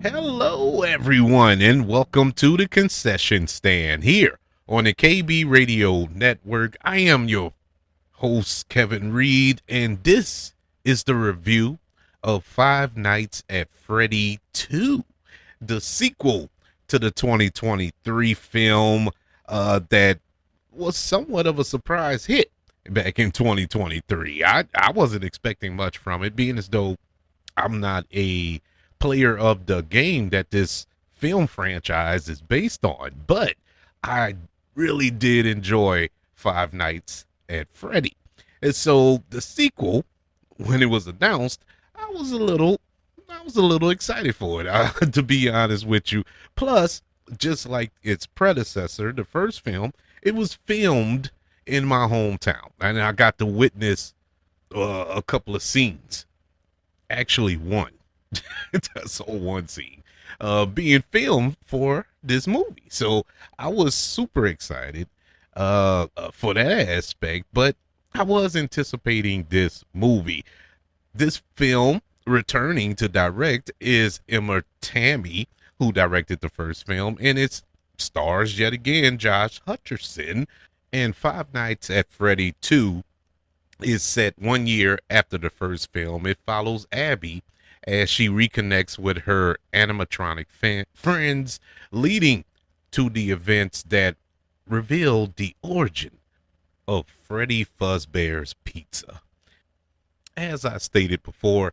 Hello, everyone, and welcome to the concession stand here on the KB Radio Network. I am your host, Kevin Reed, and this is the review of Five Nights at Freddy 2, the sequel to the 2023 film that was somewhat of a surprise hit back in 2023. I wasn't expecting much from it, being as though I'm not a player of the game that this film franchise is based on, but I really did enjoy Five Nights at Freddy. And so the sequel, when it was announced, I was a little excited for it, to be honest with you. Plus, just like its predecessor, the first film, it was filmed in my hometown, and I got to witness a couple of scenes. Actually, one. That's all one scene being filmed for this movie. So I was super excited for that aspect, but I was anticipating this movie. This film returning to direct is Emma Tammi, who directed the first film, and it stars yet again Josh Hutcherson. And Five Nights at Freddy 2 is set 1 year after the first film. It follows Abby as she reconnects with her animatronic friends, leading to the events that reveal the origin of Freddy Fazbear's Pizza. As I stated before,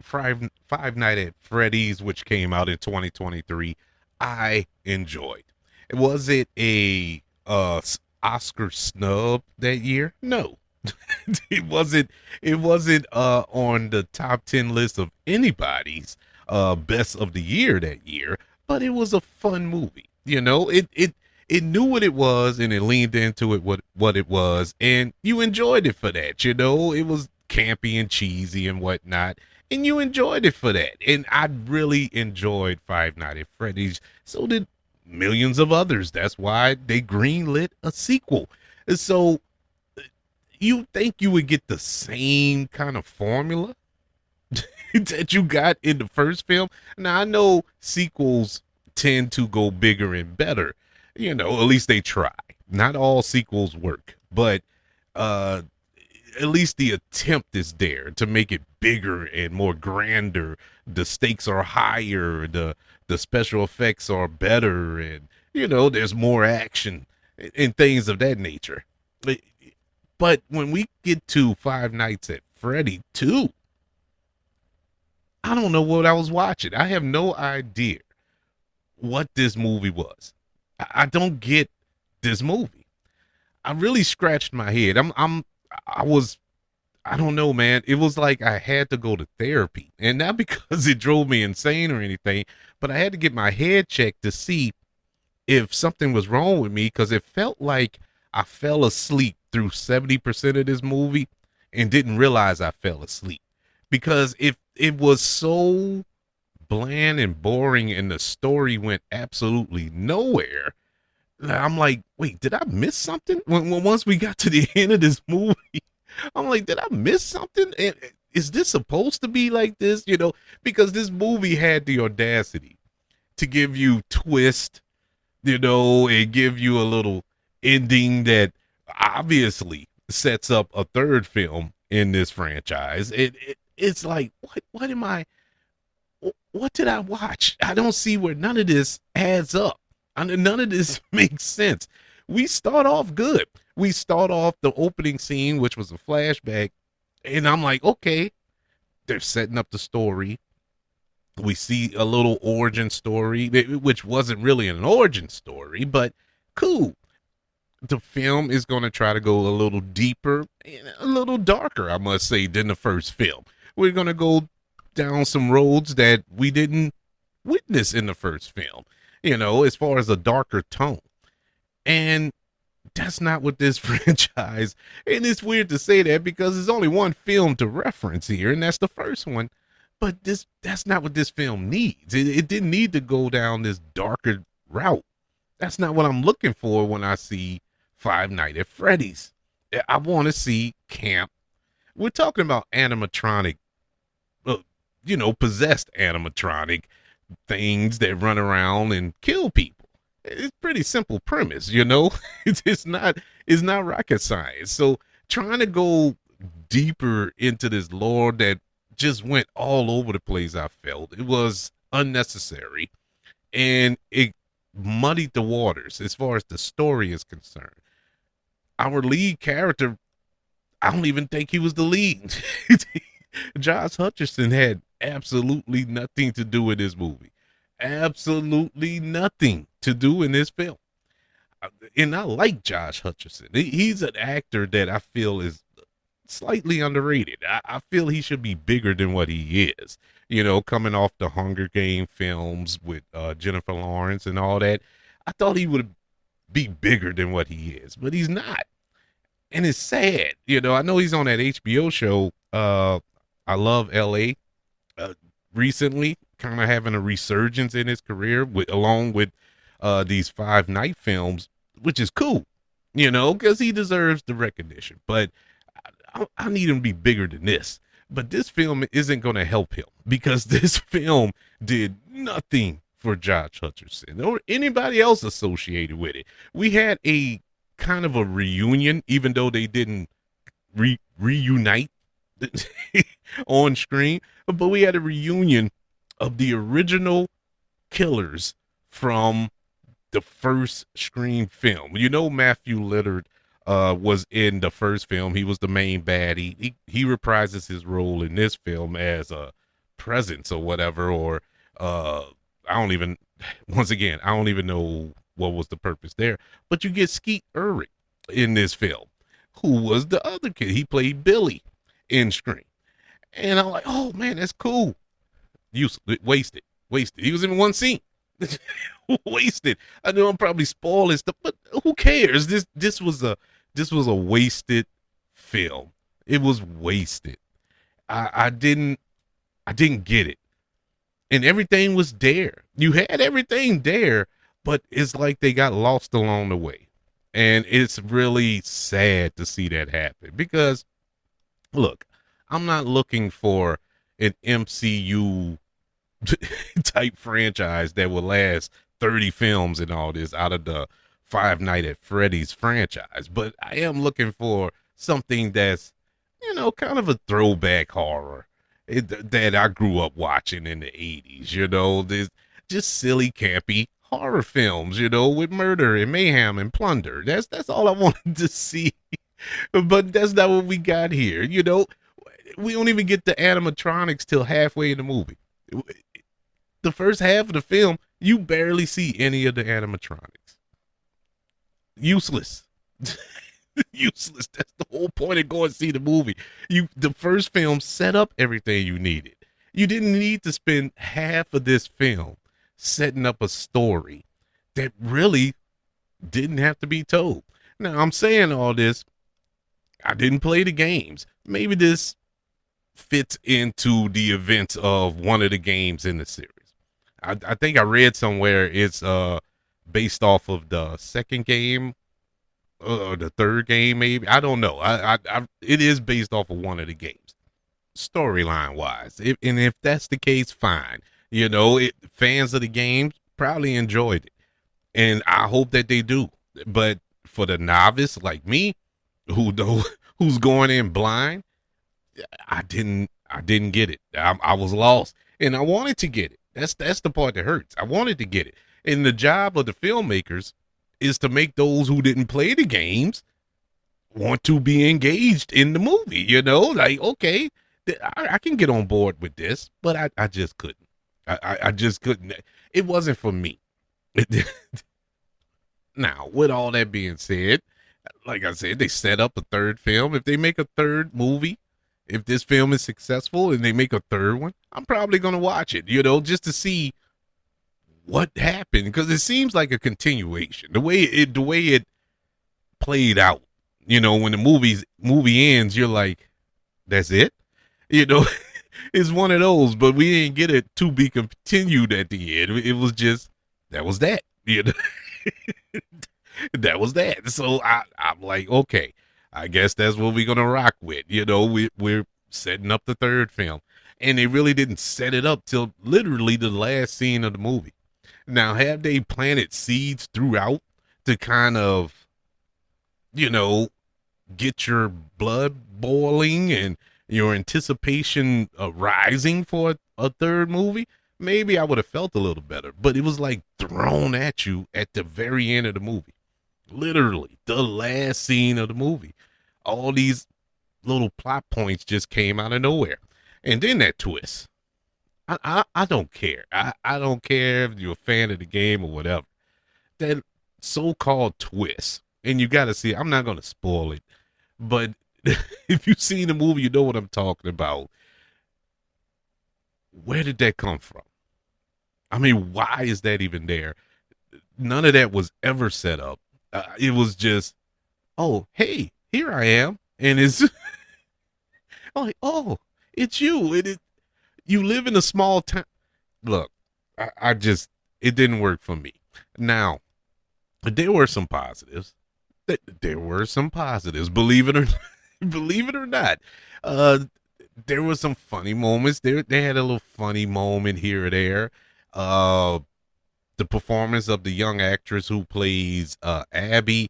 Five Nights at Freddy's, which came out in 2023, I enjoyed. Was it a Oscar snub that year? No. It wasn't on the top 10 list of anybody's best of the year that year, but it was a fun movie. It knew what it was, and it leaned into it what it was, and you enjoyed it for that. It was campy and cheesy and whatnot, and you enjoyed it for that. And I really enjoyed Five Nights at Freddy's. So did millions of others. That's why they greenlit a sequel. And so you think you would get the same kind of formula that you got in the first film? Now, I know sequels tend to go bigger and better. At least they try. Not all sequels work, but uh, at least the attempt is there to make it bigger and more grander. The stakes are higher. The special effects are better, and there's more action and things of that nature. But when we get to Five Nights at Freddy 2, I don't know what I was watching. I have no idea what this movie was. I don't get this movie. I really scratched my head. I don't know, man. It was like I had to go to therapy, and not because it drove me insane or anything, but I had to get my head checked to see if something was wrong with me, because it felt like I fell asleep through 70% of this movie and didn't realize I fell asleep, because if it was so bland and boring and the story went absolutely nowhere. I'm like, wait, did I miss something? When once we got to the end of this movie, I'm like, did I miss something? And is this supposed to be like this? Because this movie had the audacity to give you twist, and give you a little ending that obviously sets up a third film in this franchise. It's like, what did I watch? I don't see where none of this adds up. None of this makes sense. We start off good. We start off the opening scene, which was a flashback, and I'm like, okay, they're setting up the story. We see a little origin story, which wasn't really an origin story, but cool. The film is going to try to go a little deeper and a little darker, I must say, than the first film. We're going to go down some roads that we didn't witness in the first film, as far as a darker tone. And that's not what this franchise, and it's weird to say that because there's only one film to reference here, and that's the first one. But that's not what this film needs. It didn't need to go down this darker route. That's not what I'm looking for when I see Five Nights at Freddy's. I want to see camp. We're talking about animatronic, possessed animatronic things that run around and kill people. It's pretty simple premise, you know. It's not rocket science. So trying to go deeper into this lore that just went all over the place, I felt it was unnecessary, and it muddied the waters as far as the story is concerned. Our lead character, I don't even think he was the lead. Josh Hutcherson had absolutely nothing to do with this movie. Absolutely nothing to do in this film. And I like Josh Hutcherson. He's an actor that I feel is slightly underrated. I feel he should be bigger than what he is. You know, coming off the Hunger Game films with Jennifer Lawrence and all that, I thought he would be bigger than what he is, but he's not. And it's sad. You know, I know he's on that HBO show, I Love LA, recently, kind of having a resurgence in his career along with these Five Night films, which is cool, you know, because he deserves the recognition. But I need him to be bigger than this. But this film isn't going to help him because this film did nothing for Josh Hutcherson or anybody else associated with it. We had a kind of a reunion, even though they didn't reunite on screen, but we had a reunion of the original killers from the first Scream film. You know, Matthew Lillard was in the first film. He was the main baddie. He reprises his role in this film as a presence or whatever, or I don't even, once again, I don't even know what was the purpose there. But you get Skeet Ulrich in this film, who was the other kid. He played Billy in Scream. And I'm like, oh man, that's cool. Wasted. He was in one scene. Wasted. I know I'm probably spoiling stuff, but who cares? This was a wasted film. It was wasted. I didn't get it. And everything was there. You had everything there, but it's like they got lost along the way. And it's really sad to see that happen because, look, I'm not looking for an MCU type franchise that will last 30 films and all this out of the Five Nights at Freddy's franchise. But I am looking for something that's, you know, kind of a throwback horror that I grew up watching in the 80s. You know, there's just silly, campy horror films, you know, with murder and mayhem and plunder. That's all I wanted to see. But that's not what we got here. You know, we don't even get the animatronics till halfway in the movie. The first half of the film, you barely see any of the animatronics. Useless. Useless. That's the whole point of going to see the movie. The first film set up everything you needed. You didn't need to spend half of this film setting up a story that really didn't have to be told. Now, I'm saying all this. I didn't play the games. Maybe this fits into the events of one of the games in the series. I think I read somewhere it's based off of the second game or the third game, maybe. I don't know. It is based off of one of the games, storyline wise. And if that's the case, fine. You know, fans of the game probably enjoyed it, and I hope that they do. But for the novice like me, who's going in blind, I didn't get it. I was lost, and I wanted to get it. That's the part that hurts. I wanted to get it, and the job of the filmmakers is to make those who didn't play the games want to be engaged in the movie. You know, like, okay, I can get on board with this, but I just couldn't. I just couldn't. It wasn't for me. Now, with all that being said, like I said, they set up a third film. If they make a third movie, if this film is successful and they make a third one, I'm probably going to watch it, you know, just to see what happened, because it seems like a continuation. The way it played out, you know, when the movie ends, you're like, that's it? You know, it's one of those, but we didn't get it to be continued at the end. It was just, that was that, you know. That was that. So I'm like, okay, I guess that's what we're gonna rock with. You know, we're setting up the third film. And they really didn't set it up till literally the last scene of the movie. Now, have they planted seeds throughout to kind of, you know, get your blood boiling and your anticipation rising for a third movie? Maybe I would have felt a little better, but it was like thrown at you at the very end of the movie. Literally, the last scene of the movie. All these little plot points just came out of nowhere. And then that twist. I don't care. I don't care if you're a fan of the game or whatever. That so-called twist. And you got to see, I'm not going to spoil it, but if you've seen the movie, you know what I'm talking about. Where did that come from? I mean, why is that even there? None of that was ever set up. It was just, oh, hey, here I am. And it's like, oh, it's you. You live in a small town. Look, I just, it didn't work for me. Now, there were some positives. There were some positives, believe it or believe it or not. There were some funny moments. They had a little funny moment here or there. The performance of the young actress who plays Abby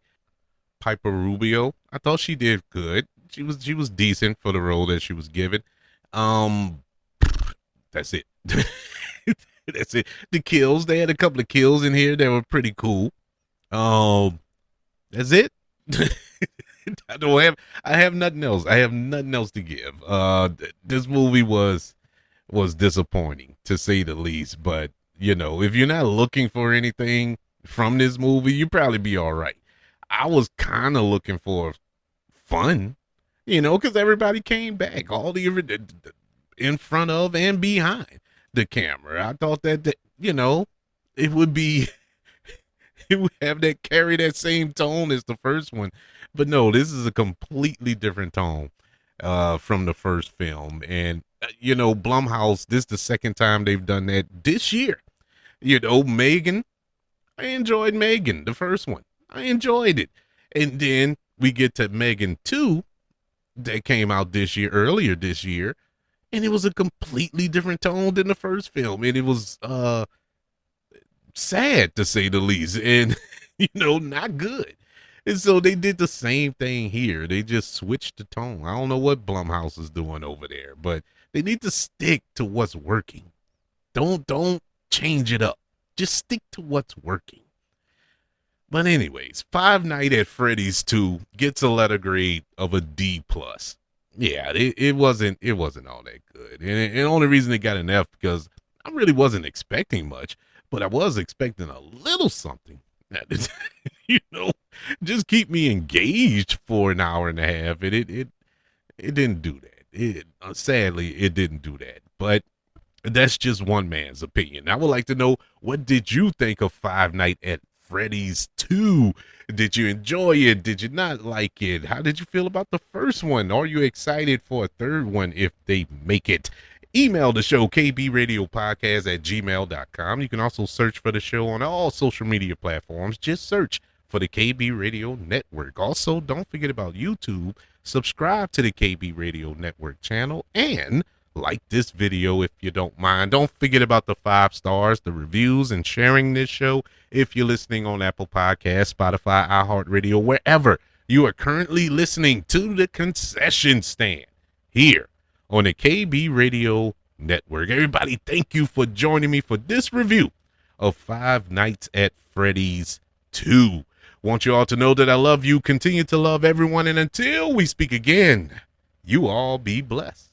Piper Rubio, I thought she did good. She was decent for the role that she was given. That's it. That's it. The kills, they had a couple of kills in here that were pretty cool. That's it. I have nothing else. I have nothing else to give. This movie was disappointing to say the least, but you know, if you're not looking for anything from this movie, you probably be all right. I was kind of looking for fun, you know, because everybody came back, all the in front of and behind the camera. I thought that you know, it would be it would have that carry that same tone as the first one, but no, this is a completely different tone from the first film. And you know, Blumhouse, this is the second time they've done that this year. You know, Megan, I enjoyed Megan, the first one. I enjoyed it. And then we get to Megan 2 that came out earlier this year, and it was a completely different tone than the first film. And it was sad to say the least, and you know, not good. And so they did the same thing here. They just switched the tone. I don't know what Blumhouse is doing over there, but they need to stick to what's working. Don't change it up. Just stick to what's working. But anyways, Five Nights at Freddy's 2 gets a letter grade of a D+. Yeah, it wasn't all that good. And the only reason it got an F because I really wasn't expecting much, but I was expecting a little something. You know, just keep me engaged for an hour and a half. And it didn't do that. Sadly, it didn't do that. But that's just one man's opinion. I would like to know, what did you think of Five Nights at Freddy's 2? Did you enjoy it? Did you not like it? How did you feel about the first one? Are you excited for a third one if they make it? Email the show, kbradiopodcast@gmail.com. You can also search for the show on all social media platforms. Just search for the KB Radio Network. Also, don't forget about YouTube. Subscribe to the KB Radio Network channel and like this video if you don't mind. Don't forget about the 5 stars, the reviews, and sharing this show if you're listening on Apple Podcasts, Spotify, iHeartRadio, wherever you are currently listening to the Concession Stand here on the KB Radio Network. Everybody, thank you for joining me for this review of Five Nights at Freddy's 2. Want you all to know that I love you, continue to love everyone, and until we speak again, you all be blessed.